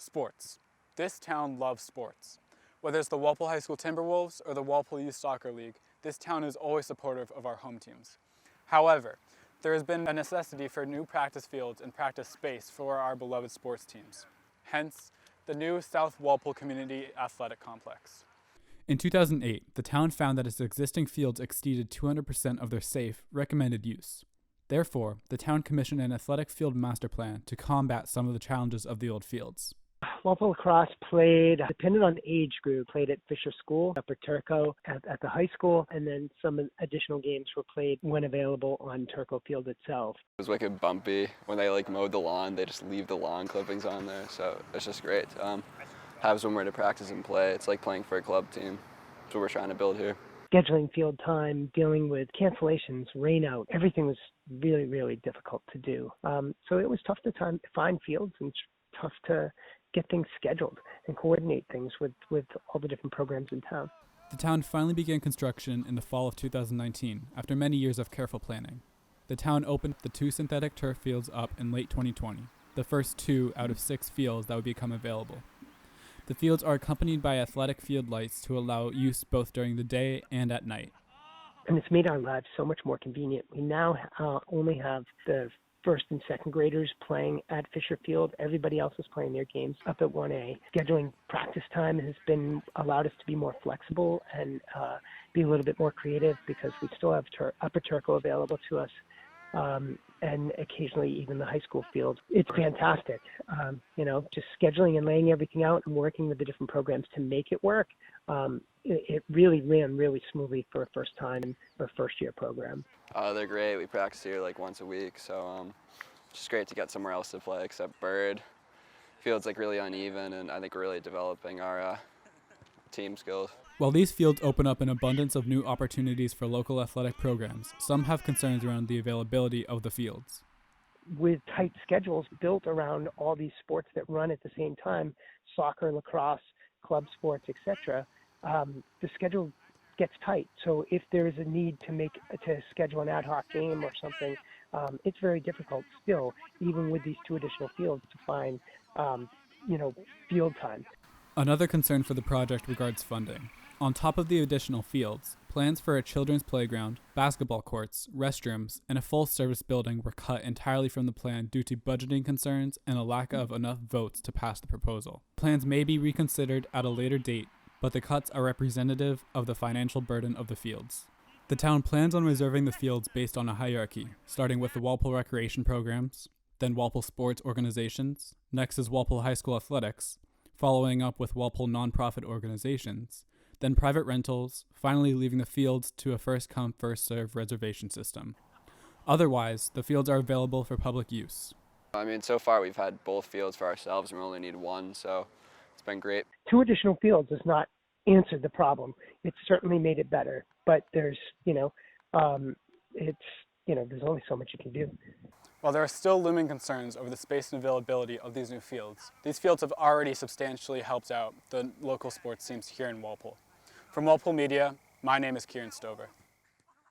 Sports. This town loves sports. Whether it's the Walpole High School Timberwolves or the Walpole Youth Soccer League, this town is always supportive of our home teams. However, there has been a necessity for new practice fields and practice space for our beloved sports teams. Hence, the new South Walpole Community Athletic Complex. In 2008, the town found that its existing fields exceeded 200% of their safe, recommended use. Therefore, the town commissioned an athletic field master plan to combat some of the challenges of the old fields. Walpole lacrosse played, depending on age group, played at Fisher School, Upper Turco, at the high school, and then some additional games were played when available on Turco Field itself. It was wicked bumpy. When they mowed the lawn, they just leave the lawn clippings on there, so it's just great. Have somewhere to practice and play. It's like playing for a club team. That's what we're trying to build here. Scheduling field time, dealing with cancellations, rain out, everything was really, really difficult to do. So it was tough to find fields and tough to get things scheduled and coordinate things with all the different programs in town. The town finally began construction in the fall of 2019 after many years of careful planning. The town opened the 2 synthetic turf fields up in late 2020, the first 2 out of 6 fields that would become available. The fields are accompanied by athletic field lights to allow use both during the day and at night. And it's made our lives so much more convenient. We now only have the first and second graders playing at Fisher Field. Everybody else is playing their games up at 1A. Scheduling practice time has allowed us to be more flexible and be a little bit more creative because we still have Upper Turco available to us. And occasionally even the high school field. It's fantastic, just scheduling and laying everything out and working with the different programs to make it work. It really ran really smoothly for a first time or first year program. They're great. We practice here once a week, so it's just great to get somewhere else to play except Bird. Field's really uneven, and I think we're really developing our team skills. While these fields open up an abundance of new opportunities for local athletic programs, some have concerns around the availability of the fields. With tight schedules built around all these sports that run at the same time, soccer, lacrosse, club sports, etc., the schedule gets tight. So if there is a need to schedule an ad hoc game or something, it's very difficult still, even with these 2 additional fields, to find field time. Another concern for the project regards funding. On top of the additional fields, plans for a children's playground, basketball courts, restrooms, and a full-service building were cut entirely from the plan due to budgeting concerns and a lack of enough votes to pass the proposal. Plans may be reconsidered at a later date, but the cuts are representative of the financial burden of the fields. The town plans on reserving the fields based on a hierarchy, starting with the Walpole Recreation Programs, then Walpole Sports Organizations, next is Walpole High School Athletics, following up with Walpole nonprofit organizations, then private rentals, finally leaving the fields to a first-come, first-served reservation system. Otherwise, the fields are available for public use. So far we've had both fields for ourselves and we only need 1, so it's been great. 2 additional fields has not answered the problem. It's certainly made it better, but there's only so much you can do. While there are still looming concerns over the space and availability of these new fields, these fields have already substantially helped out the local sports teams here in Walpole. From Walpole Media, my name is Kieran Stover.